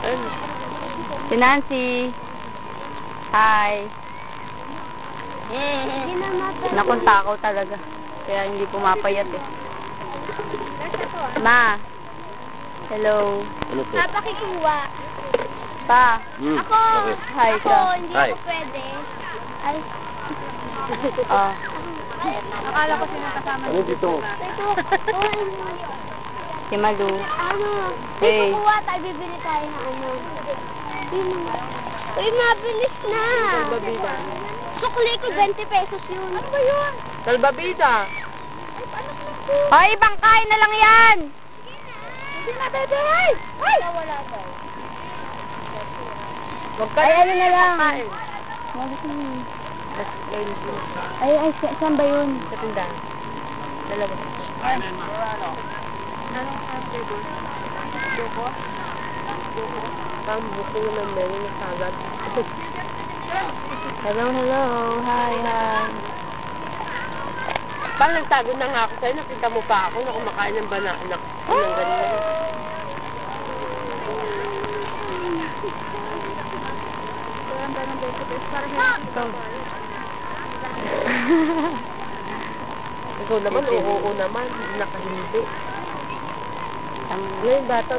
Si Nancy. Hi. Nakong takaw talaga. Kaya hindi pumapayat eh. Ma. Hello. Ano po? Napakikuha. Pa. Ako, Hi ako, ka. hindi Hi. ako pwede. Ay, Oh. akala ko sino kasama Ano dito mo? Si Malu. Ano? Hey. Kukuha tayo, bibili tayo ng ano. Uy, mabilis na. Salbabida. Sukli ko 20 pesos yun. Ano ba yun? Salbabida. Hoy, ibang kain na lang yan. Hindi na, bebe. Ay! Wala tayo. Huwag ka Ay, ano na lang. kain. Ay, saan ba yun? Sa tindahan. Dalawa. Anong flavor? Buko? Buko naman meron na salad. Hello. Hi. Parang nagtago na nga ako sa'yo. Nakita mo pa ako na kumakain ng banana. Ng ganyan. Ikaw naman, oo naman. Nakahindi. Ngayon bata,